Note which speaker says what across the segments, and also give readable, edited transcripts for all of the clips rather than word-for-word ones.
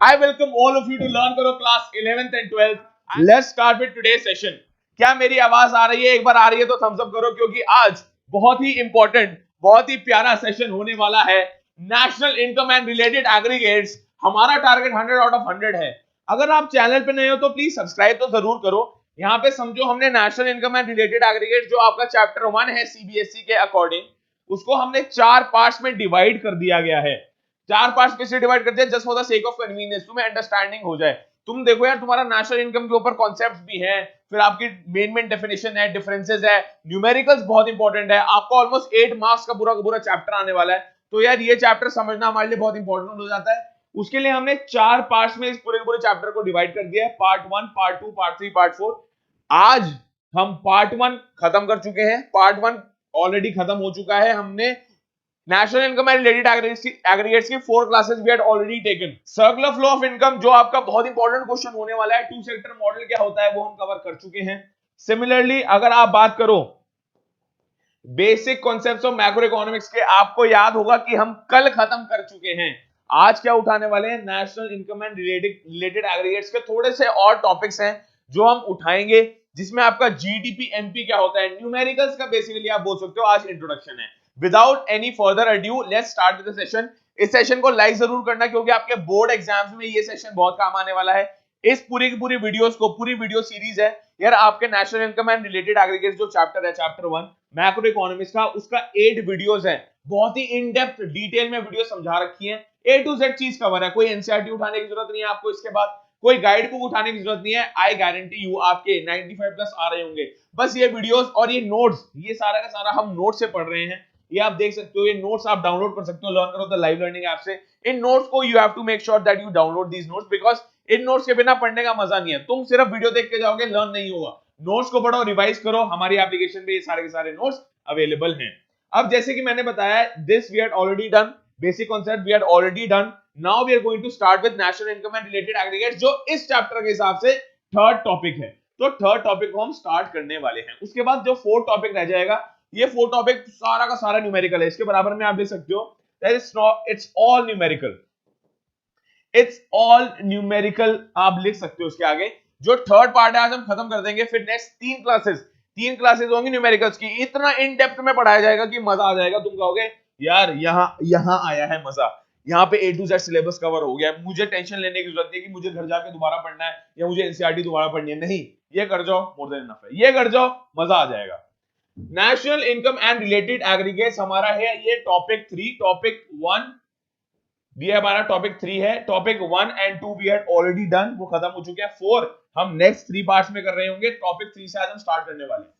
Speaker 1: I welcome all of you to Learn Karo class 11th and 12th. Let's start with today's session. क्या मेरी आवाज आ रही है? एक बार आ रही है तो थम्स अप करो, क्योंकि आज बहुत ही इंपॉर्टेंट, बहुत ही प्यारा सेशन होने वाला है। National income and related aggregates. हमारा टारगेट 100 आउट ऑफ 100 है। अगर आप चैनल पे नए हो तो प्लीज सब्सक्राइब तो जरूर करो। यहाँ पे समझो हमने national income and related aggregate जो आपका चैप्टर 1 है सीबीएसई के अकॉर्डिंग, उसको हमने 4 पार्ट्स में डिवाइड कर दिया गया है। 4 पार्ट्स किससे डिवाइड करते हैं? Just for the sake of convenience, तुम्हें अंडरस्टैंडिंग हो जाए। तुम देखो यार, तुम्हारा नेशनल इनकम के ऊपर कॉन्सेप्ट्स भी हैं, फिर आपकी मेन डेफिनेशन है, डिफरेंसेस है, न्यूमेरिकल्स बहुत इंपॉर्टेंट है। आपको ऑलमोस्ट 8 मार्क्स का पूरा चैप्टर आने वाला है। तो यार ये चैप्टर समझना हमारे लिए बहुत इंपॉर्टेंट हो जाता है। उसके लिए हमने 4 पार्ट्स में इस पूरे चैप्टर को डिवाइड कर दिया है। Part 1, part 2, part 3, part 4। आज हम पार्ट 1 खत्म कर चुके हैं। पार्ट 1 ऑलरेडी खत्म हो चुका है। हमने national income and related aggregates की 4 classes we had already taken. Circular flow of income जो आपका बहुत इंपॉर्टेंट क्वेश्चन होने वाला है, टू सेक्टर मॉडल क्या होता है वो हम कवर कर चुके हैं। सिमिलरली अगर आप बात करो basic concepts of macro economics के, आपको याद होगा कि हम कल खत्म कर चुके हैं। आज क्या उठाने वाले हैं? National income and related aggregates के थोड़े से और टॉपिक्स हैं जो हम उठाएंगे, जिसमें आपका जीडीपी एमपी क्या होता है, न्यूमेरिकल्स का बेसिकली आप बोल सकते हो आज इंट्रोडक्शन है। Without any further adieu let's start with the session. इस सेशन को लाइक जरूर करना, क्योंकि आपके बोर्ड एग्जाम्स में ये सेशन बहुत काम आने वाला है। इस पूरी की पूरी वीडियोस को, पूरी वीडियो सीरीज है यार, आपके national income and related aggregates जो चैप्टर है, चैप्टर 1 मैक्रो इकोनॉमिक्स का, उसका 8 वीडियोस है। बहुत ही इन डेप्थ डिटेल में वीडियो समझा रखी है, ए टू जेड चीज कवर है। कोई एनसीईआरटी उठाने की जरूरत नहीं है आपको, इसके बाद कोई गाइड बुक उठाने की जरूरत नहीं है। आई गारंटी यू आपके 95 प्लस आ रहे होंगे। बस ये वीडियोस और ये नोट्स, ये सारा का सारा हम नोट से पढ़ रहे हैं। ये आप देख सकते हो, ये नोट्स आप डाउनलोड कर सकते हो लर्न करो द लाइव लर्निंग ऐप से। इन नोट्स को you have to make sure that you download these notes, because इन नोट्स के बिना पढ़ने का मजा नहीं है। तुम सिर्फ वीडियो देख के जाओगे, लर्न नहीं होगा। नोट्स को पढ़ो, रिवाइज करो। हमारी एप्लीकेशन पे ये सारे के सारे नोट्स अवेलेबल हैं। अब जैसे कि मैंने बताया, this we had already done, basic concept we had already done. Now we are going to start with national income and related aggregates, जो इस चैप्टर के हिसाब से थर्ड टॉपिक है। तो थर्ड टॉपिक को हम स्टार्ट करने वाले हैं। उसके बाद जो फोर्थ टॉपिक रह जाएगा, ये फोर्थ टॉपिक सारा का सारा न्यूमेरिकल है। इसके बराबर में आप देख सकते हो it's all numerical, it's all numerical आप लिख सकते हो उसके आगे। जो थर्ड पार्ट है आज हम खत्म कर देंगे, फिर नेक्स्ट 3 क्लासेस होंगी न्यूमेरिकल्स की। इतना इन डेप्थ में पढ़ाया जाएगा कि मजा आ जाएगा। तुम कहोगे यार यहाँ आया है मजा, यहाँ पे ए टू जेड सिलेबस कवर हो गया, मुझे टेंशन लेने की जरूरत नहीं है कि मुझे घर जाके दोबारा पढ़ना है या मुझे एनसीईआरटी दोबारा पढ़नी है। नहीं, ये कर जाओ, मोर देन इनफ है। ये कर जाओ, मजा आ जाएगा। National income and related aggregates हमारा है ये टॉपिक 3। टॉपिक 1 ये हमारा टॉपिक 3 है। Topic 1 and 2 we had already done, वो खत्म हो चुके हैं। 4 हम नेक्स्ट 3 पार्ट्स में कर रहे होंगे। टॉपिक 3 से आज हम स्टार्ट करने वाले हैं,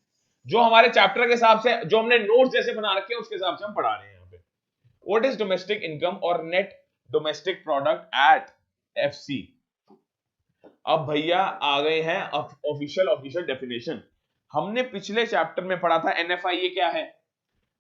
Speaker 1: जो हमारे चैप्टर के हिसाब से, जो हमने नोट्स जैसे बना रखे हैं उसके हिसाब से हम पढ़ा रहे हैं यहाँ पे। व्हाट इज डोमेस्टिक इनकम और net domestic product eight FC. अब भैया आ गए हैं ऑफिशियल डेफिनेशन। हमने पिछले चैप्टर में पढ़ा था एनएफआईए क्या है,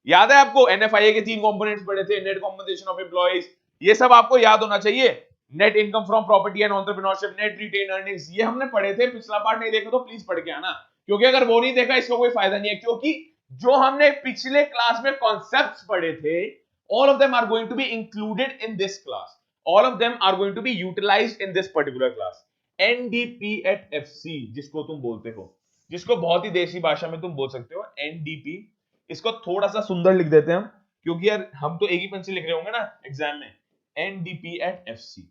Speaker 1: याद है आपको? एनएफआईए के 3 कंपोनेंट्स पढ़े थे, नेट कॉम्पनसेशन ऑफ एम्प्लॉइज, ये सब आपको याद होना चाहिए। Net income from property and entrepreneurship, net retained earnings, ये हमने पढ़े थे। पिछला पार्ट नहीं देखा तो प्लीज पढ़ के आना, क्योंकि अगर वो नहीं देखा इसका कोई फायदा नहीं है। क्योंकि जो हमने पिछले क्लास में कॉन्सेप्ट्स पढ़े थे, all of them are going to be included in this class, all of them are going to be utilised in this particular class. NDP at FC जिसको तुम बोलते हो, जिसको बहुत ही देसी भाषा में तुम बोल सकते हो एनडीपी। इसको थोड़ा सा सुंदर लिख देते हैं हम, क्योंकि यार हम तो एक ही पेन से लिख रहे होंगे ना एग्जाम में। एनडीपी एट एफसी,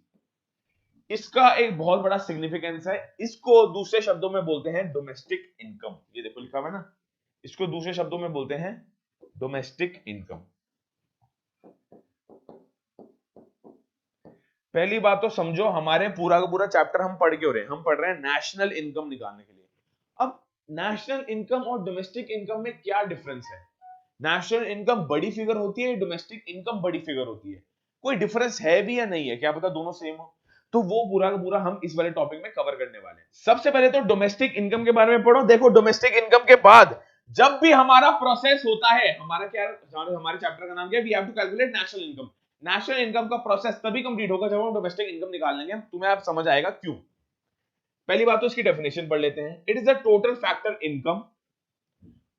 Speaker 1: इसका एक बहुत बड़ा सिग्निफिकेंस है। इसको दूसरे शब्दों में बोलते हैं डोमेस्टिक इनकम। ये देखो लिखा हुआ है ना, इसको दूसरे शब्दों में बोलते हैं डोमेस्टिक इनकम। पहली बात तो समझो, हमारे पूरा का पूरा चैप्टर हम पढ़ के हो रहे हैं, हम पढ़ रहे हैं नेशनल इनकम निकालने के लिए। अब नेशनल इनकम और डोमेस्टिक इनकम में क्या डिफरेंस है? नेशनल इनकम बड़ी फिगर होती है, डोमेस्टिक इनकम बड़ी फिगर होती है? कोई डिफरेंस है भी या नहीं है? क्या पता दोनों सेम हो। तो वो पूरा का पूरा हम इस वाले टॉपिक में कवर करने वाले हैं। सबसे पहले तो डोमेस्टिक इनकम के बारे में पढ़ो। देखो, डोमेस्टिक इनकम के बाद जब भी हमारा प्रोसेस होता है, हमारा क्या, हमारे चैप्टर का नाम क्या है, we have to calculate national income. National income का प्रोसेस तभी कंप्लीट होगा जब हम डोमेस्टिक इनकम निकाल लेंगे। तुम्हें आप समझ आएगा क्यों। पहली बात तो इसकी डेफिनेशन पढ़ लेते हैं। It is the total factor income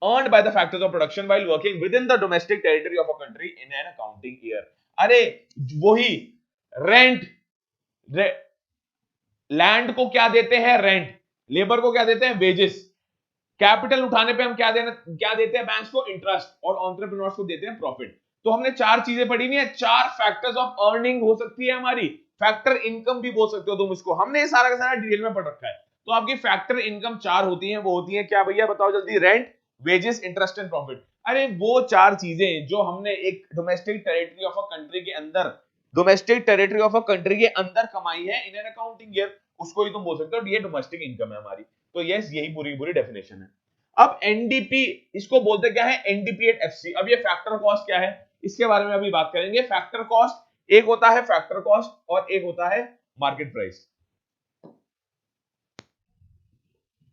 Speaker 1: earned by the factors of production while working within the domestic territory of a country in an accounting year। अरे वही रेंट, लैंड को क्या देते हैं, रेंट, लेबर को क्या देते हैं, वेजेस, कैपिटल उठाने पे हम क्या देते हैं बैंक्स को, इंटरेस्ट, और एंटरप्रेन्योर्स को देते हैं प्रॉफिट। तो हमने चार चीजें पढ़ी नहीं है, चार फैक्टर्स ऑफ अर्निंग हो सकती है हमारी, फैक्टर इनकम भी बोल सकते हो तुम इसको, हमने ये सारा का सारा डिटेल में पढ़ रखा है। तो आपकी फैक्टर इनकम चार होती है, वो होती है क्या भैया बताओ जल्दी, rent, wages, interest and profit. अरे वो चार चीजें जो हमने एक domestic territory of a country के अंदर, domestic territory of a country के अंदर कमाई है इन एन अकाउंटिंग ईयर, उसको ही तुम बोल सकते हो ये डोमेस्टिक इनकम है हमारी। तो यस यही पूरी पूरी डेफिनेशन है। अब एनडीपी, इसको बोलते क्या है, एनडीपी एट एफसी। अब ये फैक्टर कॉस्ट क्या है इसके बारे में अभी बात करेंगे। फैक्टर कॉस्ट एक होता है फैक्टर कॉस्ट और एक होता है मार्केट प्राइस।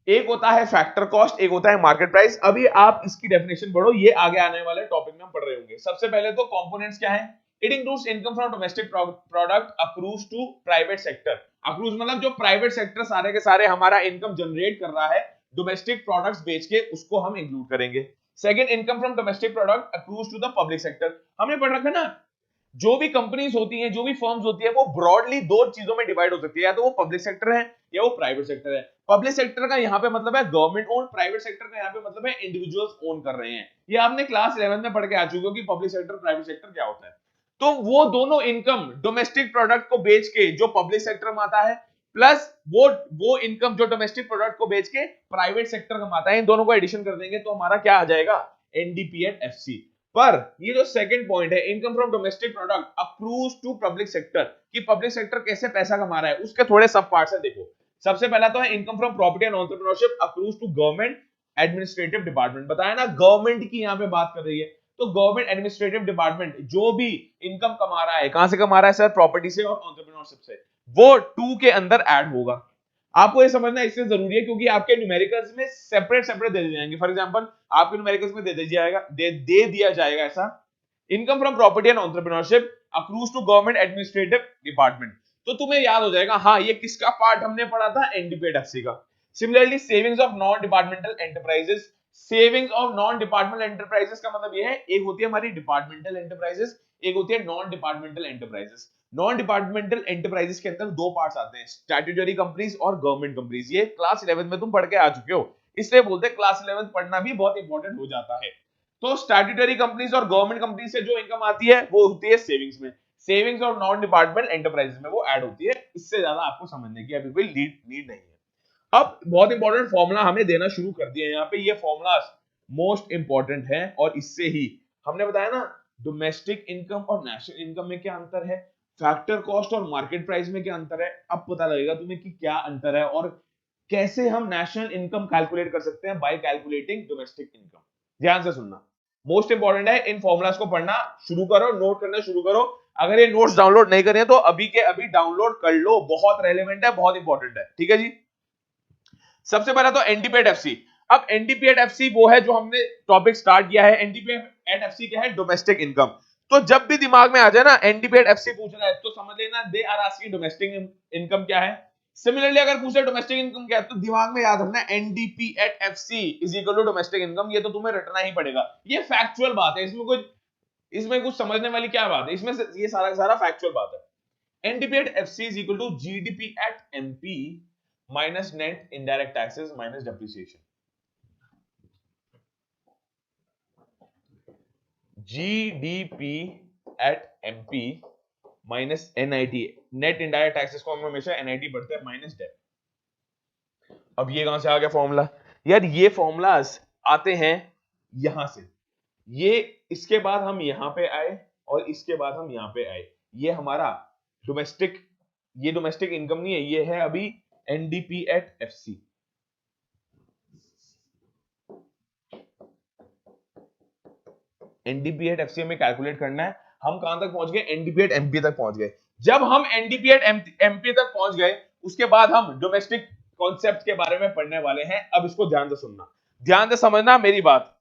Speaker 1: एक होता है फैक्टर कॉस्ट, एक होता है मार्केट प्राइस। अभी आप इसकी डेफिनेशन पढ़ो, ये आगे आने वाले टॉपिक में हम पढ़ रहे होंगे। सबसे पहले तो कंपोनेंट्स क्या है, it includes income from domestic product accrues to private sector. Accrues मतलब जो प्राइवेट सेक्टर सारे के सारे हमारा इनकम जनरेट कर रहा है डोमेस्टिक प्रोडक्ट्स बेच के, उसको हम इंक्लूड करेंगे। Second, income from domestic product accrues to the public sector. हमने पढ़ रखा ना, जो भी कंपनीज होती हैं, जो भी फर्म्स होती है, वो ब्रॉडली दो चीजों में डिवाइड हो सकती है, या तो वो पब्लिक सेक्टर है या वो प्राइवेट सेक्टर है। पब्लिक सेक्टर का यहाँ पे मतलब है गवर्नमेंट ओन, प्राइवेट सेक्टर का यहाँ पे मतलब है इंडिविजुअल्स ओन कर रहे हैं। ये आपने क्लास 11 में पढ़ के आ चुके हो कि पब्लिक सेक्टर प्राइवेट सेक्टर क्या होता है। तो वो दोनों इनकम डोमेस्टिक प्रोडक्ट को बेच के जो पब्लिक सेक्टर में आता है, प्लस वो इनकम जो डोमेस्टिक प्रोडक्ट को बेच के प्राइवेट सेक्टर कमाता है, इन दोनों को एडिशन कर देंगे तो हमारा क्या आ जाएगा, एनडीपी एट एफसी। पर ये जो सेकंड पॉइंट है, income from domestic product accrues to public sector, कि पब्लिक सेक्टर कैसे पैसा कमा रहा है, उसके थोड़े सब पार्ट्स है। देखो सबसे पहला तो है income from property and entrepreneurship accrues to government administrative department. बताया ना गवर्नमेंट की यहाँ पे बात कर रही है, तो गवर्नमेंट एडमिनिस्ट्रेटिव डिपार्टमेंट जो भी इनकम कमा रहा है, कहां से कमा रहा है सर, प्रॉपर्टी से और एंटरप्रेन्योरशिप से, वो टू के अंदर ऐड होगा। आपको ये समझना इसलिए जरूरी है क्योंकि आपके न्यूमेरिकल्स में सेपरेट सेपरेट दे दिए जाएंगे। फॉर एग्जांपल आपके न्यूमेरिकल्स में दे दिया जाएगा ऐसा, income from property and entrepreneurship accrues to government administrative department, तो तुम्हें याद हो जाएगा हाँ ये किसका पार्ट हमने पढ़ा था, एनडीपीएफसी का। Similarly savings of non departmental enterprises, savings of non departmental enterprises का मतलब ये है, एक होती है हमारी डिपार्टमेंटल एंटरप्राइजेस, एक होती है non departmental enterprises. Non departmental enterprises के अंदर दो पार्ट्स आते हैं, स्टैट्यूटरी कंपनीज और गवर्नमेंट कंपनीज। ये क्लास 11 में तुम पढ़ के आ चुके हो, इसलिए बोलते हैं क्लास 11 पढ़ना भी बहुत इंपॉर्टेंट हो जाता है। तो स्टैट्यूटरी कंपनीज और गवर्नमेंट कंपनीज से जो इनकम आती है वो होती है सेविंग्स में, सेविंग्स और नॉन डिपार्टमेंट एंटरप्राइजेस में वो ऐड होती है। इससे ज्यादा आपको समझने की अभी कोई नीड नहीं है। अब बहुत इंपॉर्टेंट फॉर्मूला हमें देना शुरू कर दिया है यहाँ पे, ये फॉर्मूला मोस्ट इंपॉर्टेंट है और इससे ही हमने बताया ना डोमेस्टिक इनकम और नेशनल इनकम में क्या अंतर है, फैक्टर कॉस्ट और मार्केट प्राइस में क्या अंतर है। अब पता लगेगा तुम्हें कि क्या अंतर है और कैसे हम नेशनल इनकम कैलकुलेट कर सकते हैं बाय कैलकुलेटिंग डोमेस्टिक इनकम। ध्यान से सुनना, मोस्ट इंपॉर्टेंट है, इन फॉर्मूलाज को पढ़ना शुरू करो, नोट करना शुरू करो। अगर ये नोट्स डाउनलोड नहीं करें तो अभी के अभी डाउनलोड कर लो, बहुत रेलेवेंट है, बहुत इंपॉर्टेंट है। ठीक है जी, सबसे पहला तो एनडीपी एट एफसी। अब एनडीपी एट एफसी वो है जो हमने टॉपिक स्टार्ट किया है। एनडीपी एट एफसी क्या है, डोमेस्टिक इनकम। तो जब भी दिमाग में आ जाए ना एनडीपी एट एफसी पूछ रहा है तो समझ लेना they are asking domestic income क्या है। सिमिलरली अगर पूछे डोमेस्टिक इनकम क्या है तो दिमाग में याद रखना NDP at FC is equal to domestic income. ये तो तुम्हें रटना ही पड़ेगा, ये फैक्चुअल बात है, इसमें कुछ समझने वाली क्या बात है, इसमें ये सारा सारा फैक्चुअल बात है। NDP at FC is equal to GDP at MP minus net indirect taxes minus depreciation. GDP at MP minus NIT, net indirect taxes को हम हमेशा एनआईटी पढ़ते हैं, माइनस डेप। अब ये कहां से आ गया फॉर्मूला, यार ये फॉर्मूलाज आते हैं यहां से, ये इसके बाद हम यहां पे आए और इसके बाद हम यहां पे आए। ये हमारा डोमेस्टिक, ये डोमेस्टिक इनकम नहीं है, ये है अभी NDP at FC. NDP at FC में कैलकुलेट करना है। हम कहां तक पहुंच गए, एनडीपी एट एमपी तक पहुंच गए। जब हम एनडीपी एट एमपी तक पहुंच गए उसके बाद हम डोमेस्टिक कॉन्सेप्ट के बारे में पढ़ने वाले हैं। अब इसको ध्यान से सुनना, ध्यान से समझना मेरी बात।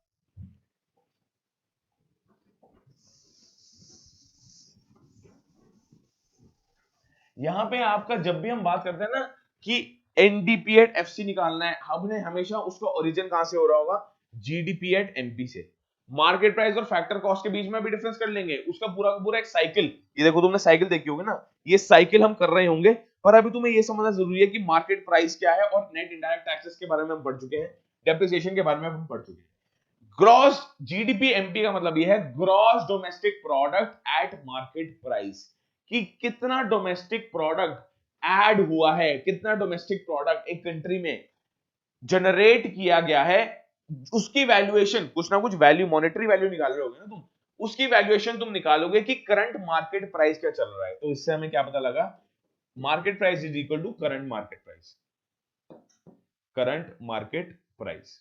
Speaker 1: यहां पे आपका जब भी हम बात करते हैं ना कि एनडीपी एट एफसी निकालना है, हमने हमेशा उसका ओरिजिन कहां से हो रहा होगा, जीडीपी एट एमपी से। मार्केट प्राइस और फैक्टर कॉस्ट के बीच में भी डिफरेंस कर लेंगे, उसका पूरा का पूरा एक साइकिल, ये देखो तुमने साइकिल देखी होगी ना, ये साइकिल हम कर रहे होंगे। पर अभी तुम्हें ये समझना जरूरी है कि मार्केट प्राइस क्या है और नेट इनडायरेक्ट टैक्सेस के बारे में हम पढ़ चुके हैं, डेप्रिसिएशन के बारे में हम पढ़ चुके हैं। ग्रॉस जीडीपी एमपी का मतलब यह है gross domestic product eight market price, कि कितना डोमेस्टिक प्रोडक्ट ऐड हुआ है, कितना डोमेस्टिक प्रोडक्ट एक कंट्री में जनरेट किया गया है, उसकी वैल्यूएशन, कुछ ना कुछ वैल्यू, मॉनेटरी वैल्यू निकाल रहे होगे ना तुम, उसकी वैल्यूएशन तुम निकालोगे कि करंट मार्केट प्राइस क्या चल रहा है। तो इससे हमें क्या पता लगा, market price is equal to current market price, current market price.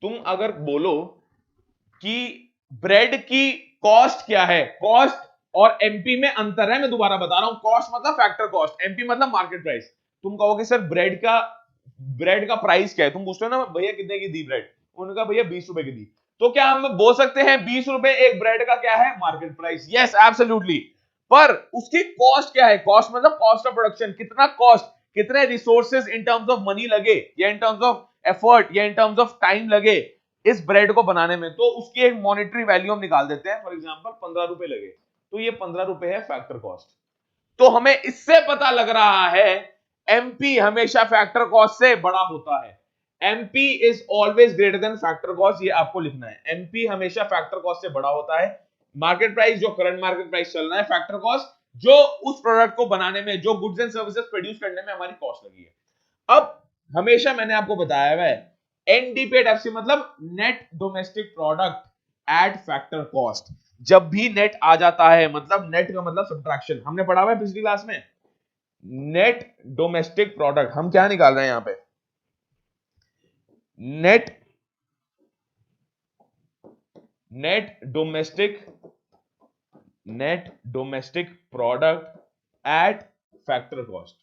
Speaker 1: तुम अगर बोलो कि ब्रेड की कॉस्ट क्या है, कॉस्ट और एमपी में अंतर है, मैं दोबारा बता रहा हूं, कॉस्ट मतलब फैक्टर कॉस्ट, एमपी मतलब मार्केट प्राइस। तुम कहोगे सर ब्रेड का प्राइस क्या है, तुम पूछते हो ना भैया कितने की दी ब्रेड, उनका भैया 20 रुपए की दी, तो क्या हम बोल सकते हैं 20 रुपए एक ब्रेड का क्या है, मार्केट प्राइस? Yes absolutely. पर उसकी कॉस्ट क्या है, कॉस्ट मतलब कॉस्ट ऑफ प्रोडक्शन, कितना कॉस्ट, कितने resources in terms of money लगे, या इन टर्म्स ऑफ एफर्ट, या इन टर्म्स ऑफ टाइम लगे इस ब्रेड को बनाने में, तो उसकी एक मॉनेटरी वैल्यू हम निकाल देते हैं। फॉर एग्जांपल 15 रुपए लगे, तो ये 15 रुपए है फैक्टर कॉस्ट। तो हमें इससे पता लग रहा है एमपी हमेशा फैक्टर कॉस्ट से बड़ा होता है, MP is always greater than factor cost, ये आपको लिखना है, एमपी हमेशा फैक्टर कॉस्ट से बड़ा होता है। मार्केट प्राइस जो करंट मार्केट प्राइस चल रहा है, फैक्टर कॉस्ट जो उस प्रोडक्ट को बनाने में, जो गुड्स एंड सर्विसेज प्रोड्यूस करने में हमारी कॉस्ट लगी है। अब हमेशा मैंने आपको बताया है एनडीपी एट एफसी मतलब net domestic product at factor cost, जब भी नेट आ जाता है, मतलब नेट का मतलब सब्ट्रैक्शन, हमने पढ़ा हुआ है पिछली क्लास में, नेट डोमेस्टिक प्रोडक्ट हम क्या निकाल रहे हैं यहां पे, net net domestic product at factor cost.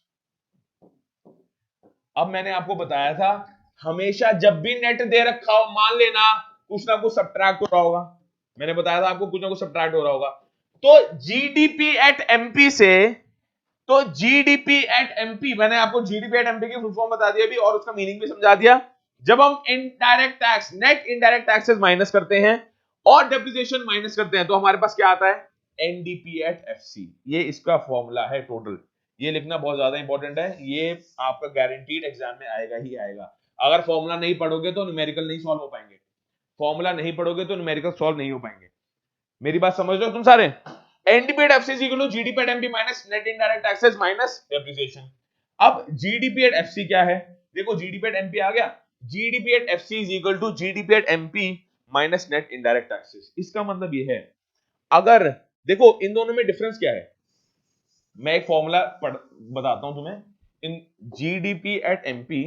Speaker 1: अब मैंने आपको बताया था हमेशा जब भी नेट दे रखा हो, मान लेना कुछ ना कुछ सब्ट्रैक्ट हो रहा होगा, मैंने बताया था आपको कुछ ना कुछ सब्ट्रैक्ट हो रहा होगा, तो जीडीपी एट एमपी से, तो जीडीपी एट एमपी, मैंने आपको जीडीपी एट एमपी की फुल फॉर्म बता दिया अभी और उसका मीनिंग भी समझा दिया। जब हम indirect tax, net indirect taxes minus करते हैं और डेप्रिसिएशन माइनस करते हैं, तो हमारे पास क्या आता है, एनडीपी एट एफसी, ये इसका फॉर्मूला है टोटल। ये लिखना बहुत ज्यादा इंपॉर्टेंट है, ये आपका गारंटीड एग्जाम में आएगा ही आएगा। अगर फॉर्मूला नहीं पढ़ोगे तो न्यूमेरिकल नहीं सॉल्व हो पाएंगे, फॉर्मूला नहीं पढ़ोगे तो न्यूमेरिकल सॉल्व नहीं हो पाएंगे। मेरी बात समझ रहे हो तुम सारे? NDP at FC equal to GDP at MP minus net indirect taxes minus depreciation. अब जीडीपी एट एफसी क्या है, देखो जीडीपी एट एमपी आ गया, GDP at FC is equal to GDP at MP minus net indirect taxes. इसका मतलब ये है, अगर देखो इन दोनों में डिफरेंस क्या है, मैं एक फॉर्मूला बताता हूं तुम्हें, in GDP at MP,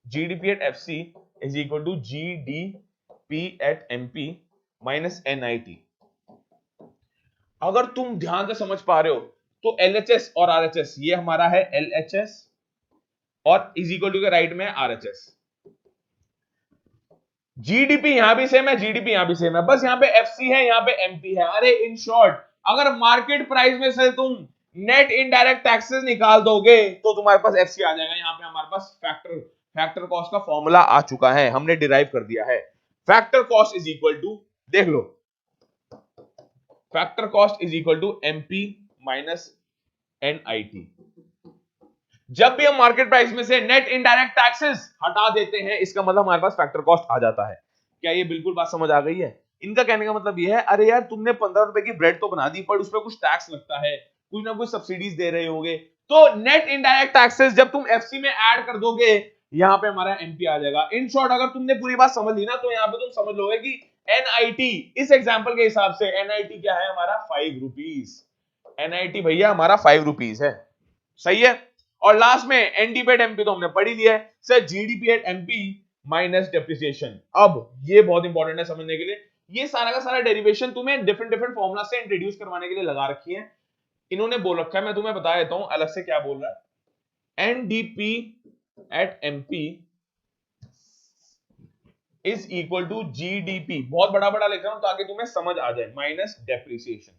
Speaker 1: GDP at FC is equal to GDP at MP minus NIT. अगर तुम ध्यान से समझ पा रहे हो तो एलएचएस और आरएचएस, ये हमारा है एलएचएस और इज इक्वल टू के राइट में आरएचएस। जीडीपी यहां भी सेम है, जीडीपी यहां भी सेम है, बस यहां पे एफसी है, यहां पे एमपी है। अरे इन शॉर्ट, अगर मार्केट प्राइस में से तुम नेट इनडायरेक्ट टैक्सेस निकाल दोगे तो तुम्हारे पास एफसी आ जाएगा। यहां पे हमारे पास फैक्टर कॉस्ट का फॉर्मूला आ चुका है, हमने डिराइव कर दिया है। Factor cost is equal to, देख लो, factor cost is equal to MP minus NIT. जब भी हम मार्केट प्राइस में से नेट इनडायरेक्ट टैक्सेस हटा देते हैं, इसका मतलब हमारे पास फैक्टर कॉस्ट आ जाता है। क्या ये बिल्कुल बात समझ आ गई है? इनका कहने का मतलब ये है, अरे यार तुमने 15 रुपए की ब्रेड तो बना दी, पर उसमें कुछ टैक्स लगता है, कुछ ना कुछ सब्सिडीज दे रहे होगे, तो नेट इनडायरेक्ट टैक्सेस जब तुम एफसी में ऐड कर दोगे, यहां पे हमारा एमपी आ जाएगा। इन शॉर्ट, अगर तुमने पूरी बात समझ ली ना, तो यहां पे तुम समझ लोगे कि एनआईटी, इस एग्जांपल के हिसाब से एनआईटी क्या है हमारा, 5 रुपीस। एनआईटी भैया हमारा 5 रुपीस है, सही है। और लास्ट में एनडीपी एट एमपी तो हमने पढ़ ही लिया है sir, GDP at MP minus depreciation. अब ये बहुत इंपॉर्टेंट है समझने के लिए, ये सारा का सारा डेरिवेशन तुम्हें डिफरेंट डिफरेंट फॉर्मुला से इंट्रोड्यूस करवाने के लिए लगा रखी है। इन्होंने बोल रखा है, मैं तुम्हें बता देता हूं अलग से क्या बोल रहा है। NDP at MP is equal to GDP, बहुत बड़ा बड़ा लिख रहा हूं ताकि तुम्हें समझ आ जाए, minus depreciation.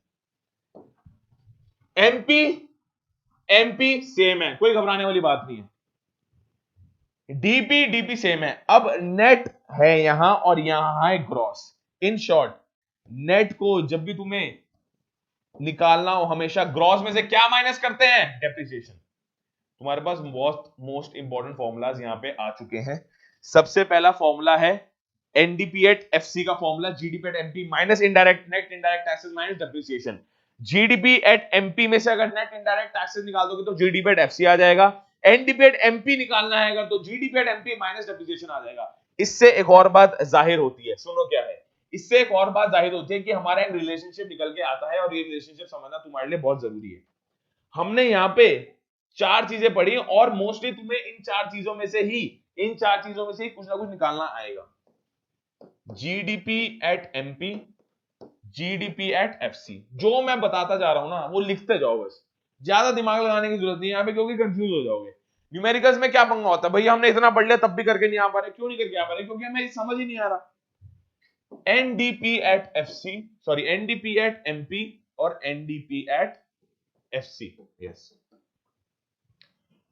Speaker 1: MP MP same है, कोई घबराने वाली बात नहीं है। डीपी डीपी सेम है। अब नेट है यहां और यहां है ग्रॉस। इन शॉर्ट नेट को जब भी तुम्हें निकालना हो हमेशा ग्रॉस में से क्या माइनस करते हैं, डेप्रिसिएशन। तुम्हारे पास मोस्ट इंपॉर्टेंट फॉर्मूलाज यहां पे आ चुके हैं। सबसे पहला फॉर्मूला है एनडीपी एट एफसी का formula, GDP at MP minus indirect net indirect taxes minus depreciation. GDP at MP में से अगर नेट इनडायरेक्ट टैक्सेस निकाल दोगे तो जीडीपी एट एफसी आ जाएगा। एनडीपी एट एमपी निकालना है अगर तो GDP at MP minus depreciation आ जाएगा। इससे एक और बात जाहिर होती है, सुनो क्या है, इससे एक और बात जाहिर होती है कि हमारा एक रिलेशनशिप निकल के आता है और ये रिलेशनशिप समझना तुम्हारे लिए बहुत जरूरी है। हमने यहाँ पे चार चीजें पढ़ी और मोस्टली तुम्हें इन चार चीजों में से ही कुछ ना कुछ निकालना आएगा। GDP at MP, GDP at FC, जो मैं बताता जा रहा हूं ना वो लिखते जाओ बस, ज्यादा दिमाग लगाने की जरूरत नहीं है यहाँ पे, क्योंकि कंफ्यूज हो जाओगे। न्यूमेरिकल्स में क्या पंगा होता है, भैया हमने इतना पढ़ लिया तब भी करके नहीं आ पा रहे, क्यों नहीं करके आ पा रहे, क्योंकि हमें समझ ही नहीं आ रहा। NDP at FC, sorry NDP at MP और NDP at FC, yes.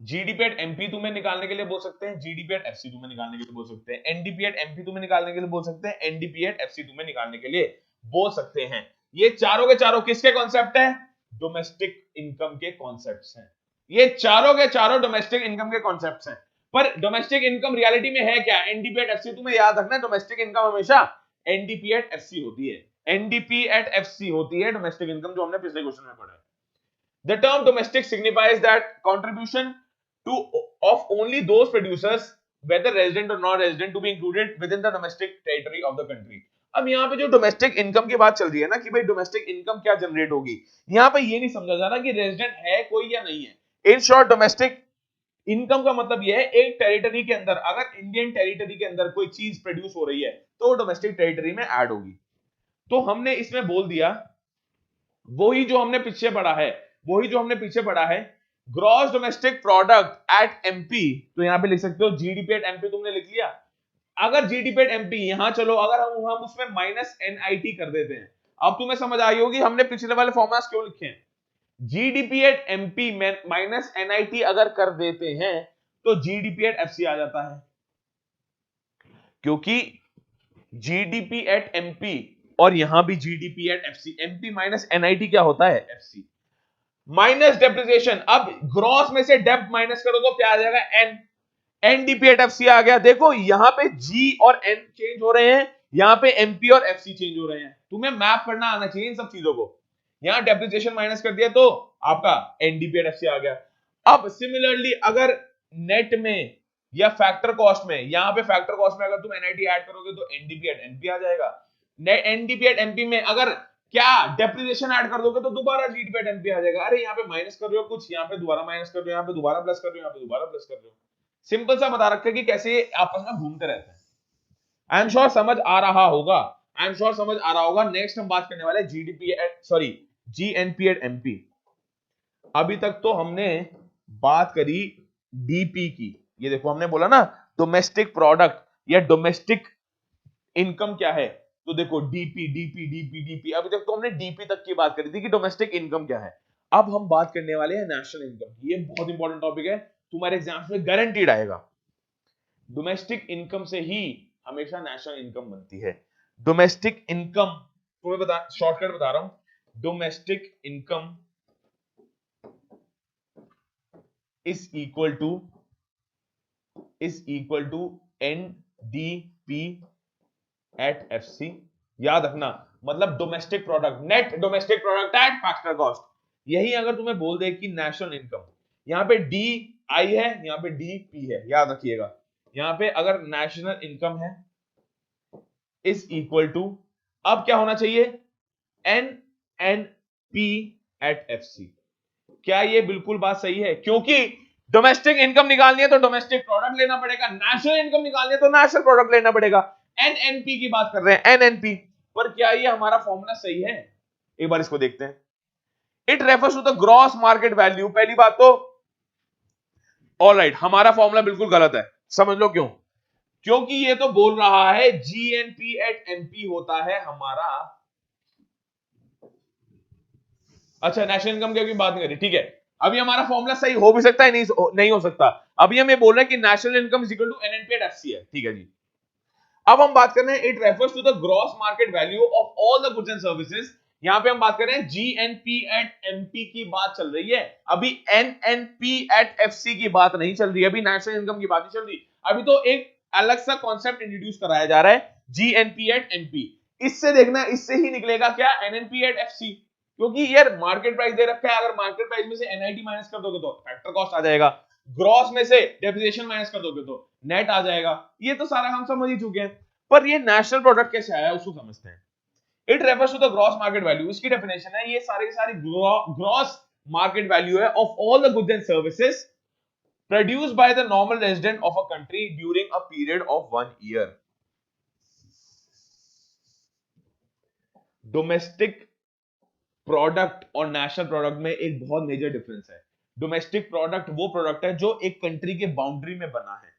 Speaker 1: GDP at MP तुम्हें निकालने के लिए बोल सकते हैं, जीडीपी एट एफसी तुम्हें निकालने के लिए बोल सकते हैं, एनडीपी एट एमपी तुम्हें निकालने के लिए बोल सकते हैं, एनडीपी एट एफसी तुम्हें निकालने के लिए बोल सकते हैं। ये चारों के चारों किसके कॉन्सेप्ट है, डोमेस्टिक इनकम के कॉन्सेप्ट्स हैं। ये चारों के चारों डोमेस्टिक इनकम के कॉन्सेप्ट्स हैं। पर डोमेस्टिक इनकम रियलिटी में है क्या, एनडीपी एट एफसी। तुम्हें याद रखना है डोमेस्टिक इनकम हमेशा एनडीपी एट एफसी होती है, एनडीपी एट एफसी होती है डोमेस्टिक इनकम, जो हमने पिछले क्वेश्चन में पढ़ा है। The term domestic signifies that contribution to of only those producers, whether resident or non-resident, to be included within the domestic territory of the country. अब यहाँ पे जो डोमेस्टिक इनकम की बात चल रही है ना कि भाई डोमेस्टिक इनकम क्या जनरेट होगी, यहाँ पे ये नहीं समझा जा रहा कि रेजिडेंट है कोई या नहीं है। इन शॉर्ट डोमेस्टिक इनकम का मतलब यह है एक टेरिटरी के अंदर अगर इंडियन टेरिटरी के अंदर कोई चीज प्रोड्यूस हो रही है तो डोमेस्टिक टेरिटरी में ऐड होगी। तो हमने इसमें बोल दिया वही जो हमने पीछे पढ़ा है, gross domestic product eight MP. तो यहां पे लिख सकते हो जीडीपी एट एमपी, तुमने लिख लिया। अगर जीडीपी एट एमपी यहां चलो, अगर हम उसमें माइनस एनआईटी कर देते हैं, अब तुम्हें समझ आई होगी हमने पिछले वाले फॉर्मूलास क्यों लिखे हैं। जीडीपी एट एमपी में माइनस एनआईटी अगर कर देते हैं तो जीडीपी एट एफसी आ जाता है, क्योंकि जीडीपी एट एमपी और यहां भी GDP at FC, MP minus NIT क्या होता है, एफसी माइनस डेप्रिसिएशन। अब ग्रॉस में से डेप्ट माइनस करो तो क्या आ जाएगा, एन, एनडीपी एट एफसी आ गया। देखो यहां पे जी और एन चेंज हो रहे हैं, यहां पे एमपी और एफसी चेंज हो रहे हैं। तुम्हें मैप करना आना चाहिए इन सब चीजों को। यहां डेप्रिसिएशन माइनस कर दिया तो आपका एनडीपी एट एफसी आ गया। अब सिमिलरली अगर नेट में या फैक्टर कॉस्ट में, यहां पे फैक्टर कॉस्ट में अगर तुम एनआईटी ऐड करोगे तो एनडीपी एट एमपी आ जाएगा। एनडीपी एट एमपी में अगर क्या डेप्रिसिएशन ऐड कर दोगे तो दोबारा जीडीपी एट एमपी आ जाएगा। अरे यहाँ पे माइनस कर रहे हो कुछ, यहाँ पे दोबारा माइनस कर रहे हो, यहाँ पे दोबारा प्लस कर रहे हो, यहाँ पे दोबारा प्लस कर रहे हो। सिंपल सा बता रखा है कि कैसे आपस में घूमते रहते हैं। आई एम श्योर समझ आ रहा होगा। नेक्स्ट हम बात करने वाले GDP at, sorry GNP at MP. अभी तक तो हमने बात करी डीपी की। ये देखो हमने बोला ना डोमेस्टिक प्रोडक्ट या डोमेस्टिक इनकम क्या है, तो देखो डीपी डीपी डीपी डीपी। अभी तक तो हमने डीपी तक की बात करी थी कि डोमेस्टिक इनकम क्या है। अब हम बात करने वाले हैं नेशनल इनकम। ये बहुत इंपॉर्टेंट टॉपिक है, तुम्हारे एग्जाम्स में गारंटीड आएगा। डोमेस्टिक इनकम से ही हमेशा नेशनल इनकम बनती है। डोमेस्टिक इनकम तुम्हें बता, शॉर्टकट बता रहा हूं, domestic income is equal to NDP at FC. याद रखना, मतलब domestic product, net domestic product at factor cost. यही अगर तुम्हें बोल दे कि नेशनल इनकम, यहां पे डी आई है, यहां पे डी पी है, याद रखिएगा। यहां पे अगर नेशनल इनकम है इज इक्वल टू, अब क्या होना चाहिए, N N P at F C. क्या ये बिल्कुल बात सही है, क्योंकि डोमेस्टिक इनकम निकालनी है तो डोमेस्टिक प्रोडक्ट लेना पड़ेगा, नेशनल इनकम निकालनी है तो नेशनल प्रोडक्ट लेना पड़ेगा। एनएनपी की बात कर रहे हैं, एनएनपी। पर क्या ये हमारा फॉर्मूला सही है, एक बार इसको देखते हैं। It refers to the gross market value. पहली बात तो ऑलराइट, हमारा फॉर्मूला बिल्कुल गलत है, समझ लो क्यों। क्योंकि ये तो बोल रहा है जीएनपी एट एमपी होता है हमारा, अच्छा नेशनल इनकम की बात नहीं करी, ठीक है। अभी हमारा फॉर्मूला सही हो भी सकता है, नहीं हो सकता। अभी हम ये बोल रहे हैं कि national income is equal to NNP at FC है, ठीक है जी। अब हम बात कर रहे हैं it refers to the gross market value of all the goods and services. यहां पे हम बात कर रहे हैं जीएनपी एट एमपी की बात चल रही है, अभी एनएनपी एट एफसी की बात नहीं चल रही है, अभी नेशनल इनकम की बात नहीं चल रही। अभी तो एक अलग सा कॉन्सेप्ट इंट्रोड्यूस कराया जा रहा है, जीएनपी एट एमपी। इससे देखना, इससे ही निकलेगा क्या, एनएनपी एट एफसी, क्योंकि यार मार्केट प्राइस दे रखा है, अगर मार्केट प्राइस में से एनआईटी माइनस कर दोगे तो फैक्टर कॉस्ट आ जाएगा, ग्रॉस में से डेप्रिसिएशन माइनस कर दोगे तो नेट आ जाएगा। ये तो सारा हम समझ ही चुके हैं, पर ये नेशनल प्रोडक्ट कैसे आया उसको समझते हैं। It refers to the gross market value, इसकी डेफिनेशन है ये सारी की सारी ग्रॉस मार्केट वैल्यू है of all the goods and services produced by the normal resident of a country during a period of 1 year. Domestic product और national product में एक बहुत मेजर डिफरेंस है। डोमेस्टिक प्रोडक्ट वो प्रोडक्ट है जो एक कंट्री के बाउंड्री में बना है,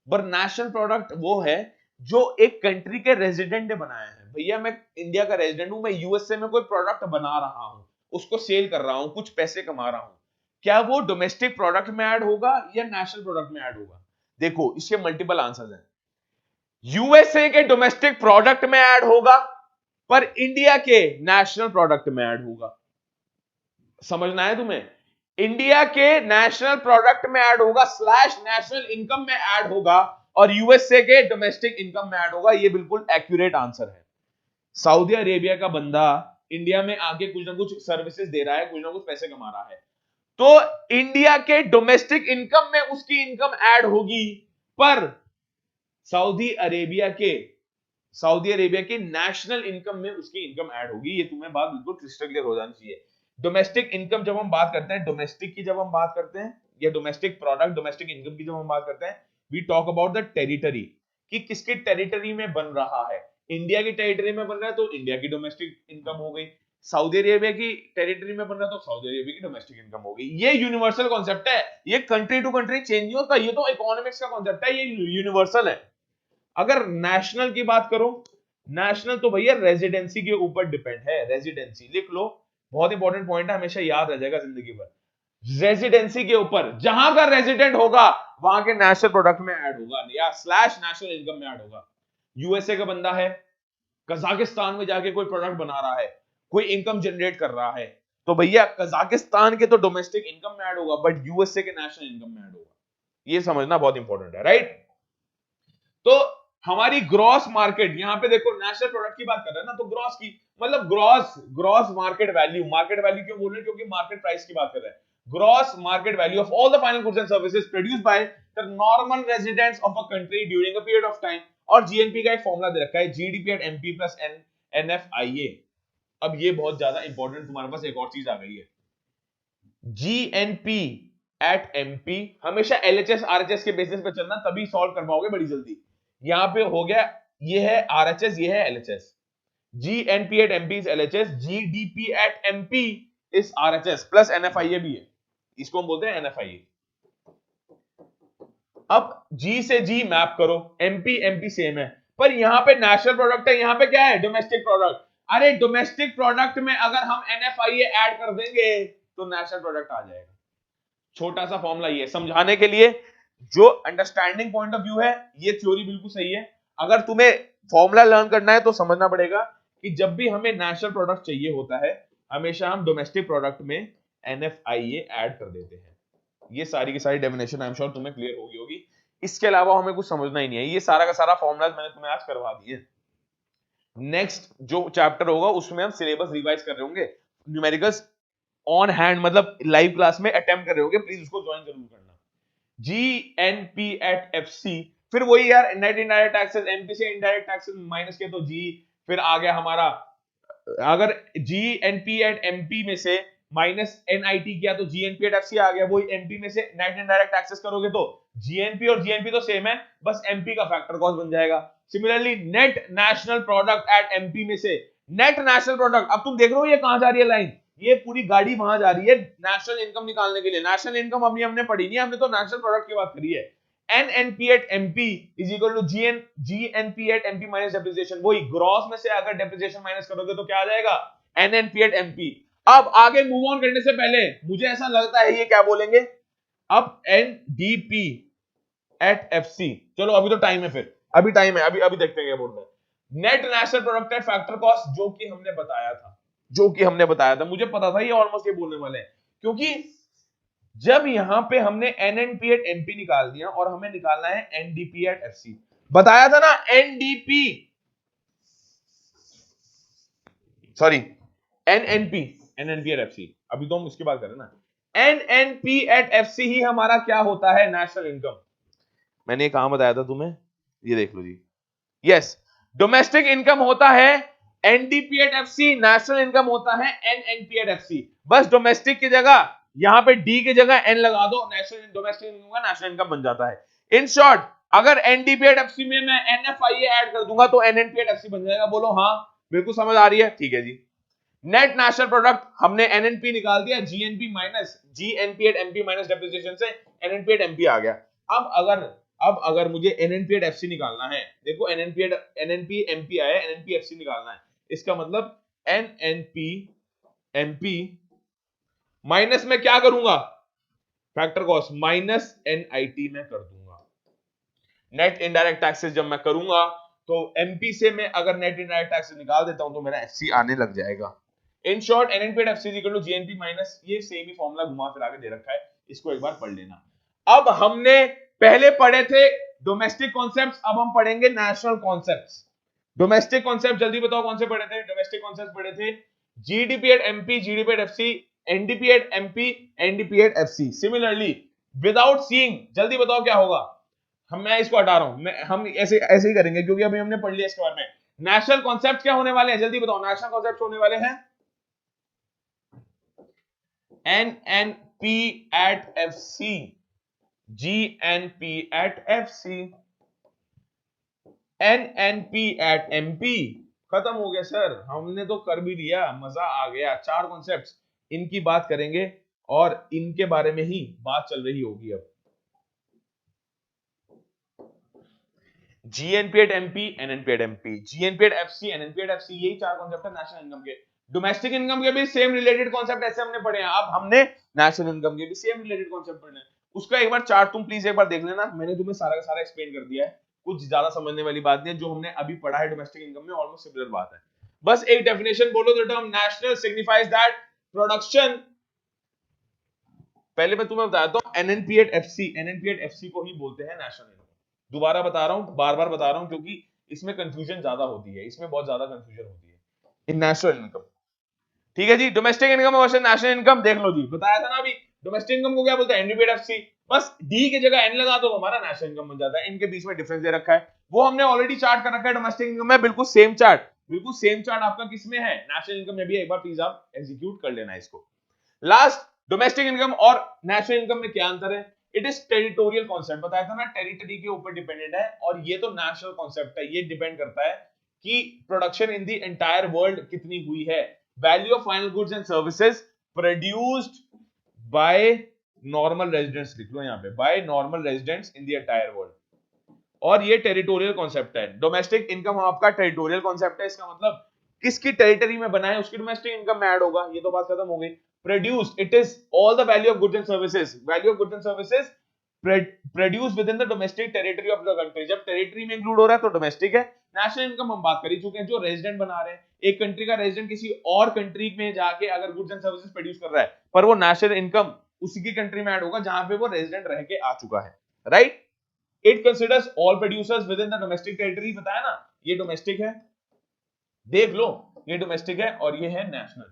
Speaker 1: पर नेशनल प्रोडक्ट वो है जो एक कंट्री के रेजिडेंट ने बनाया है। भैया मैं इंडिया का रेजिडेंट हूं, मैं यूएसए में कोई प्रोडक्ट बना रहा हूं, उसको सेल कर रहा हूं, कुछ पैसे कमा रहा हूं, क्या वो डोमेस्टिक प्रोडक्ट में ऐड होगा या नेशनल प्रोडक्ट में ऐड होगा? देखो इसके मल्टीपल आंसर्स हैं। यूएसए के डोमेस्टिक प्रोडक्ट में ऐड होगा, पर इंडिया के नेशनल प्रोडक्ट में ऐड होगा। समझना है तुम्हें, इंडिया के नेशनल प्रोडक्ट में ऐड होगा स्लैश नेशनल इनकम में ऐड होगा, और यूएसए के डोमेस्टिक इनकम में ऐड होगा। ये बिल्कुल एक्यूरेट आंसर है। सऊदी अरेबिया का बंदा इंडिया में आके कुछ ना कुछ सर्विसेज दे रहा है, कुछ ना कुछ पैसे कमा रहा है, तो इंडिया के डोमेस्टिक इनकम में उसकी इनकम ऐड होगी, पर सऊदी अरेबिया के नेशनल इनकम में उसकी इनकम ऐड होगी। ये तुम्हें बात बिल्कुल क्रिस्टल क्लियर हो जानी चाहिए। डोमेस्टिक इनकम जब हम बात करते हैं, डोमेस्टिक की जब हम बात करते हैं, या डोमेस्टिक प्रोडक्ट डोमेस्टिक इनकम की जब हम बात करते हैं, we talk about the territory, कि किसके टेरिटरी में बन रहा है। इंडिया की टेरिटरी में बन रहा है तो इंडिया की डोमेस्टिक इनकम हो गई, सऊदी अरेबिया की टेरिटरी में बन रहा है तो सऊदी अरेबिया की डोमेस्टिक इनकम हो गई। ये यूनिवर्सल कॉन्सेप्ट है, ये कंट्री टू कंट्री चेंज नहीं होता, ये तो इकोनॉमिक्स का कॉन्सेप्ट है, ये यूनिवर्सल है। अगर नेशनल की बात करो, नेशनल तो भैया रेजिडेंसी के ऊपर डिपेंड है। रेजिडेंसी लिख लो, बहुत इंपॉर्टेंट पॉइंट है, हमेशा याद रह जाएगा जिंदगी भर। रेजिडेंसी के ऊपर जहां का रेजिडेंट होगा वहां के नेशनल प्रोडक्ट में ऐड होगा या स्लैश नेशनल इनकम में ऐड होगा। यूएसए का बंदा है, कजाकिस्तान में जाके कोई प्रोडक्ट बना रहा है, कोई इनकम जनरेट कर रहा है, तो भैया कजाकिस्तान के तो डोमेस्टिक इनकम में ऐड होगा, बट यूएसए के नेशनल इनकम में ऐड होगा। ये समझना बहुत इंपॉर्टेंट है, राइट। तो हमारी ग्रॉस मार्केट, यहां पे देखो नेशनल प्रोडक्ट की बात कर रहे हैं ना, तो ग्रॉस की मतलब ग्रॉस मार्केट वैल्यू क्यों बोल रहे हैं, क्योंकि मार्केट प्राइस की बात कर रहे हैं। Gross market value of all the final goods and services produced by the normal residents of a country during a period of time. और जीएनपी का एक फॉर्मूला दे रखा है, GDP at MP plus NFIA. अब ये बहुत ज्यादा इंपॉर्टेंट, तुम्हारे पास एक और चीज आ गई है, जीएनपी एट एमपी हमेशा एलएचएस आरएचएस के बेसिस पे चलना, तभी सॉल्व कर पाओगे बड़ी जल्दी। यहां पे हो गया, ये है आरएचएस, ये है LHS. GNP at MP is LHS, GDP at MP is RHS plus NFIA भी है, इसको हम बोलते हैं एनएफआईए। अब जी से जी मैप करो, एमपी एमपी सेम है, पर यहां पे नेशनल प्रोडक्ट है, यहां पे क्या है, डोमेस्टिक प्रोडक्ट। अरे डोमेस्टिक प्रोडक्ट में अगर हम एनएफआईए ऐड कर देंगे तो नेशनल प्रोडक्ट आ जाएगा। छोटा सा फॉर्मूला ये समझाने के लिए, जो अंडरस्टैंडिंग पॉइंट ऑफ व्यू है, ये थ्योरी बिल्कुल सही है। अगर तुम्हें फॉर्मूला लर्न करना है तो समझना पड़ेगा कि जब भी हमें नेशनल प्रोडक्ट चाहिए होता है, हमेशा हम डोमेस्टिक प्रोडक्ट में एनएफआईए ऐड कर देते हैं। ये सारी की सारी डेफिनेशन आई एम श्योर तुम्हें क्लियर होगी। इसके अलावा हमें कुछ समझना ही नहीं है, ये सारा का सारा फॉर्मूला मैंने तुम्हें आज करवा दिए। नेक्स्ट जो चैप्टर होगा उसमें हम सिलेबस रिवाइज कर रहे होंगे, न्यूमेरिकल्स ऑन हैंड मतलब लाइव क्लास में अटेम्प्ट कर रहे होगे, प्लीज उसको ज्वाइन जरूर करना। जीएनपी एट एफसी, फिर वही यार नेट इनडायरेक्ट टैक्सेस, एमपी से इनडायरेक्ट टैक्सेस माइनस किया तो जी, फिर आ गया हमारा, अगर जीएनपी एट एमपी में से माइनस एनआईटी किया तो जीएनपी एट एफसी आ गया, वही एमपी में से नेट इनडायरेक्ट टैक्सेस करोगे तो जीएनपी और जीएनपी तो सेम है, बस एमपी का फैक्टर कॉस्ट बन जाएगा। Similarly net national product at MP में से नेट नेशनल प्रोडक्ट, अब तुम देख रहे हो ये कहां जा रही है लाइन, ये पूरी गाड़ी वहां जा रही है नेशनल इनकम निकालने के लिए। नेशनल इनकम अभी हमने पढ़ी नहीं, हमने तो नेशनल प्रोडक्ट की बात करी है। NNP at MP is equal to GNP at MP minus depreciation, वही ग्रॉस में से अगर डेप्रिसिएशन माइनस करोगे तो क्या आ जाएगा, एनएनपी एट एमपी। अब आगे मूव ऑन करने से पहले मुझे ऐसा लगता है ये क्या बोलेंगे, अब एनडीपी एट एफसी, चलो अभी तो टाइम है, फिर अभी टाइम है, अभी अभी देखते हैं क्या बोलते हैं। Net national product at factor cost, जो कि हमने बताया था, मुझे पता था ये ऑलमोस्ट ये बोलने वाले हैं, क्योंकि जब यहां पे हमने एनएनपी एट एमपी निकाल दिया और हमें निकालना है एनडीपी एट एफसी, बताया था ना NDP, sorry NNP at FC, अभी तो हम उसकी बात कर रहे हैं ना। एनएनपी एट एफसी ही हमारा क्या होता है, नेशनल इनकम। मैंने कहां बताया था तुम्हें, ये देख लो जी, यस, डोमेस्टिक इनकम होता है NDP at FC, national income होता है एनएनपी एट एफसी। बस डोमेस्टिक की जगह यहां पे डी की जगह एन लगा दो, नेशनल डोमेस्टिक इनकम का नेशनल इनकम बन जाता है। इन शॉर्ट, अगर एनडीपी एट एफसी में मैं एनएफआईए ऐड कर दूंगा तो एनएनपी एट एफसी बन जाएगा। बोलो हाँ, बिल्कुल समझ आ रही है, ठीक है जी। नेट नेशनल प्रोडक्ट हमने एनएनपी निकाल दिया, GNP minus GNP at MP minus depreciation से एनएनपी एट एमपी आ गया। अब अगर मुझे एनएनपी एट एफसी निकालना है, देखो एनएनपी एमपी आया, एनएनपी एफसी निकालना है, इसका मतलब एनएनपी एमपी माइनस में क्या करूंगा, फैक्टर कॉस्ट माइनस एनआईटी में कर दूंगा। नेट इनडायरेक्ट टैक्सेस जब मैं करूंगा तो एमपी से मैं अगर नेट इनडायरेक्ट टैक्सेस निकाल देता हूं तो मेरा एफसी आने लग जाएगा। In short, NNP at FC equal to GNP minus, ये सेम ही फॉर्मूला घुमा फिरा के दे रखा है, इसको एक बार पढ़ लेना। अब हमने पहले पढ़े थे डोमेस्टिक कॉन्सेप्ट्स, अब हम पढ़ेंगे नेशनल कॉन्सेप्ट्स। डोमेस्टिक कॉन्सेप्ट जल्दी बताओ कौन से पढ़े थे, डोमेस्टिक कॉन्सेप्ट पढ़े थे GDP at MP, GDP at FC, NDP at MP, NDP at FC. Similarly without seeing जल्दी बताओ क्या होगा, मैं इसको हटा रहा हूं, हम ऐसे ऐसे ही करेंगे क्योंकि अभी हमने पढ़ लिया इसके बारे में। नेशनल कॉन्सेप्ट क्या होने वाले हैं, जल्दी बताओ, नेशनल कॉन्सेप्ट होने वाले हैं NNP at FC, GNP at FC, NNP at MP. खत्म हो गया सर, हमने तो कर भी लिया, मजा आ गया। चार कॉन्सेप्ट्स, इनकी बात करेंगे और इनके बारे में ही बात चल रही होगी। अब GNP at MP, NNP at MP, GNP at FC, NNP at FC, यही चार कॉन्सेप्ट है नेशनल इनकम के। डोमेस्टिक इनकम के भी सेम रिलेटेड कॉन्सेप्ट ऐसे हमने पढ़े हैं, अब हमने नेशनल इनकम के भी सेम रिलेटेड कॉन्सेप्ट पढ़ने हैं। उसका एक बार चार्ट तुम प्लीज एक बार देख लेना, मैंने तुम्हें सारा का सारा एक्सप्लेन कर दिया है, कुछ ज्यादा समझने वाली बात नहीं है, जो हमने अभी पढ़ा है डोमेस्टिक इनकम में ऑलमोस्ट सिमिलर बात है। बस एक डेफिनेशन बोलो, the term national signifies that production, पहले मैं तुम्हें बताता हूं NNP at FC, NNP at FC को ही बोलते हैं नेशनल इनकम। दोबारा बता रहा हूं, बार बार बता रहा हूं, क्योंकि इसमें कंफ्यूजन ज्यादा होती है, इसमें बहुत ज्यादा कंफ्यूजन होती है इन नेशनल इनकम। ठीक है जी, domestic income versus national income देख लो जी, बताया था ना अभी, डोमेस्टिक इनकम को क्या बोलते हैं, एनडीपी एट एफसी। बस डी की जगह एन लगा दो, हमारा नेशनल इनकम बन जाता है। इनके बीच में डिफरेंस दे रखा है, वो हमने ऑलरेडी चार्ट कर रखा है डोमेस्टिक इनकम में, बिल्कुल सेम चार्ट, बिल्कुल सेम चार्ट आपका किसमें है, नेशनल इनकम में भी। एक बार प्लीज आप एग्जीक्यूट कर लेना इसको। लास्ट, डोमेस्टिक इनकम और नेशनल इनकम में क्या अंतर है, इट इज टेरिटोरियल कॉन्सेप्ट, बताया था ना, टेरिटरी के ऊपर डिपेंडेंट है, और ये तो नेशनल कॉन्सेप्ट है, ये डिपेंड करता है कि production in the entire world कितनी हुई है। Value of final goods and services produced by normal residents, लिख लो यहां पे, by normal residents in the entire world, और ये टेरिटोरियल कॉन्सेप्ट है। डोमेस्टिक इनकम आपका टेरिटोरियल कॉन्सेप्ट है, इसका मतलब किसकी टेरिटरी में बना है उसकी डोमेस्टिक इनकम में ऐड होगा, ये तो बात खत्म हो गई। Produced, it is all the value of goods and services, value of goods and services produce with in the domestic territory of the country, जब टेरिटरी में इंक्लूड हो रहा है तो डोमेस्टिक है। नेशनल इनकम हम बात कर ही चुके हैं, जो रेजिडेंट बना रहे हैं, एक कंट्री का रेजिडेंट किसी और कंट्री में जाके अगर गुड्स एंड सर्विसेज प्रोड्यूस कर रहा है, पर वो नेशनल इनकम उसी की कंट्री में ऐड होगा जहां पे वो रेजिडेंट रह के आ चुका है, right. It considers all producers with in the domestic territory, बताया ना, ये डोमेस्टिक है, देख लो, ये डोमेस्टिक है और ये है नेशनल,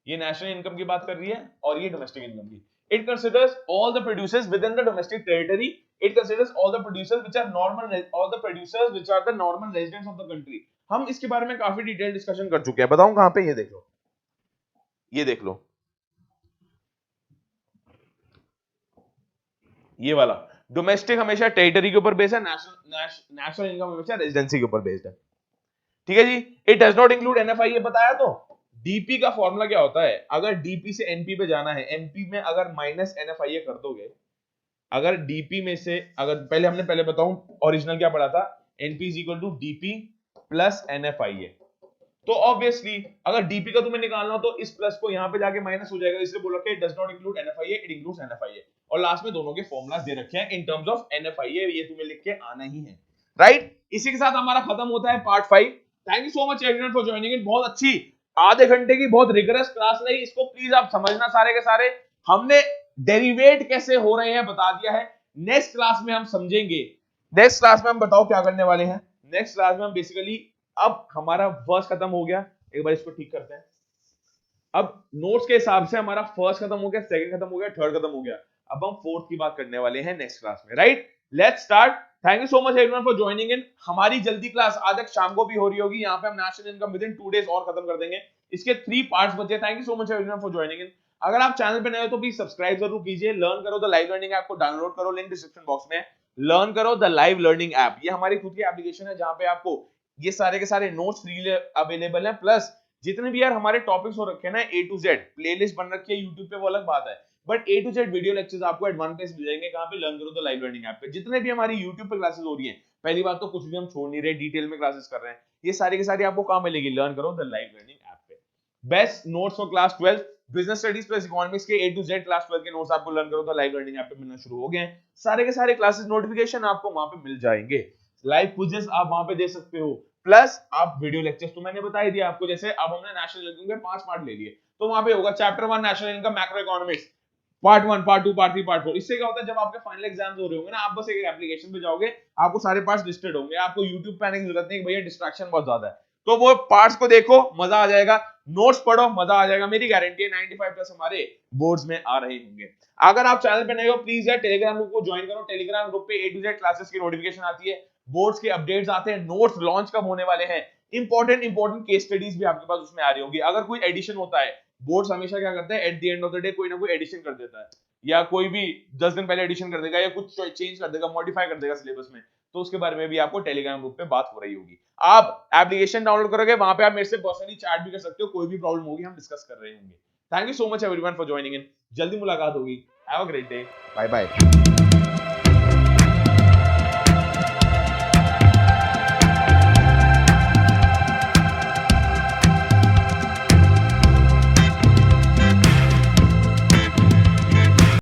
Speaker 1: ये नेशनल इनकम की बात कर रही है और ये डोमेस्टिक इनकम की। It considers all the producers within the domestic territory. It considers all the producers which are normal, all the producers which are the normal residents of the country. हम इसके बारे में काफी डिटेल डिस्कशन कर चुके हैं, बताऊं कहां पे, ये देख लो, ये देख लो, ये वाला डोमेस्टिक हमेशा टेरिटरी के ऊपर बेस्ड है, नेशनल इनकम हमेशा रेजिडेंसी के ऊपर बेस्ड है। ठीक है जी। It does not include NFIA, बताया तो। डीपी का फॉर्मूला क्या होता है, अगर डीपी से एनपी पे जाना है, एनपी में अगर माइनस एनएफआईए कर दोगे, अगर डीपी में से, अगर पहले बताऊं ओरिजिनल क्या पढ़ा था, NP is equal to DP plus NFIA, तो ऑब्वियसली अगर डीपी का तुम्हें निकालना हो तो इस प्लस को यहां पे जाके माइनस हो जाएगा, इसलिए बोल रखा है does not include NFIA, it includes NFIA. और लास्ट में दोनों के फॉर्मूलाज दे रखे हैं इन टर्म्स ऑफ एनएफआईए, ये तुम्हें लिख के आना ही है, राइट। इसी के साथ हमारा खत्म होता है part 5। Thank you so much everyone for joining इन। बहुत अच्छी आधे घंटे की बहुत रिगरस क्लास रही, इसको प्लीज आप समझना सारे के सारे। हमने डेरिवेट कैसे हो रहे हैं बता दिया है, नेक्स्ट क्लास में हम समझेंगे। नेक्स्ट क्लास में हम बताओ क्या करने वाले हैं। नेक्स्ट क्लास में हम बेसिकली, अब हमारा फर्स्ट खत्म हो गया, एक बार इसको ठीक करते हैं। अब नोट्स के हिसाब से हमारा फर्स्ट खत्म हो गया, सेकंड खत्म हो गया, थर्ड खत्म हो गया। अब हम फोर्थ की बात करने वाले हैं नेक्स्ट क्लास में, right. Let's start. Thank you so much everyone for joining इन। हमारी जल्दी क्लास आज तक शाम को भी हो रही होगी, यहाँ पे हम national income with in 2 days और खत्म कर देंगे। इसके 3 पार्ट्स बचे। Thank you so much everyone for joining इन। अगर आप चैनल पे नए हो तो प्लीज सब्सक्राइब जरूर कीजिए। लर्न करो द लाइव लर्निंग ऐप को डाउनलोड करो, लिंक डिस्क्रिप्शन बॉक्स में। लर्न करो द लाइव लर्निंग ऐप, ये हमारी खुद की एप्लीकेशन है जहां पे आपको ये सारे के सारे नोट्स फ्री अवेलेबल हैं, प्लस जितने भी यार हमारे टॉपिक्स हो रखे हैं ना ए टू जेड, प्लेलिस्ट बन रखी है यूट्यूब पे, वो अलग बात है, but A to Z video lectures आपको एट वन प्लेस मिल जाएंगे। कहां पे? लर्न करो तो लाइव लर्निंग ऐप पे। जितने भी हमारी यूट्यूब पे क्लासेस हो रही हैं, पहली बात तो कुछ भी हम छोड़ नहीं रहे, डिटेल में क्लासेस कर रहे हैं, ये सारी की सारी आपको कहां मिलेगी? लर्न करो द लाइव लर्निंग ऐप पे। Best notes for class 12 business studies plus economics के ए टू जेड क्लास 12 के नोट्स आपको लर्न करो तो लाइव लर्निंग ऐप पे मिलना शुरू हो गए हैं। सारे के सारे क्लासेस नोटिफिकेशन आपको वहां पे मिल जाएंगे, लाइव क्विज़ेस आप वहां पे दे सकते हो, प्लस आप वीडियो लेक्चर्स तो मैंने बता ही दिया आपको। जैसे अब हमने नेशनल इनकम के 5 पार्ट ले लिए, तो वहां पे होगा chapter 1 national income macro economics, part 1, part 2, part 3, part 4। इससे क्या होता है, जब आपके फाइनल एग्जाम्स हो रहे होंगे ना, आप बस एक एप्लीकेशन पे जाओगे, आपको सारे पार्ट्स लिस्टेड होंगे, आपको यूट्यूब पे आने की जरूरत नहीं कि भैया डिस्ट्रैक्शन बहुत ज्यादा है। तो वो पार्ट्स को देखो, मजा आ जाएगा, नोट्स पढ़ो, मजा आ जाएगा। मेरी गारंटी है 95+ हमारे बोर्ड्स में आ रहे होंगे। अगर आप चैनल पे नए हो प्लीज यार टेलीग्राम ग्रुप को ज्वाइन करो। टेलीग्राम ग्रुप पे ए टू जेड क्लासेस की नोटिफिकेशन आती है, बोर्ड्स के अपडेट्स आते हैं, नोट्स लॉन्च कब होने वाले हैं, इंपॉर्टेंट केस स्टडीज भी आपके पास उसमें आ रही होगी। अगर कोई एडिशन होता है, बोर्ड्स हमेशा क्या करते हैं, at the end of the day कोई ना कोई एडिशन कर देता है, या कोई भी 10 दिन पहले एडिशन कर देगा, या कुछ चेंज कर देगा, मॉडिफाई कर देगा सिलेबस में, तो उसके बारे में भी आपको टेलीग्राम ग्रुप पे बात हो रही होगी। आप एप्लीकेशन डाउनलोड करोगे, वहां पे आप मेरे से पर्सनली चैट भी कर सकते हो, कोई भी प्रॉब्लम होगी हम डिस्कस कर रहे होंगे। Thank you so much everyone for joining in. जल्दी मुलाकात होगी। Have a great day. Bye bye.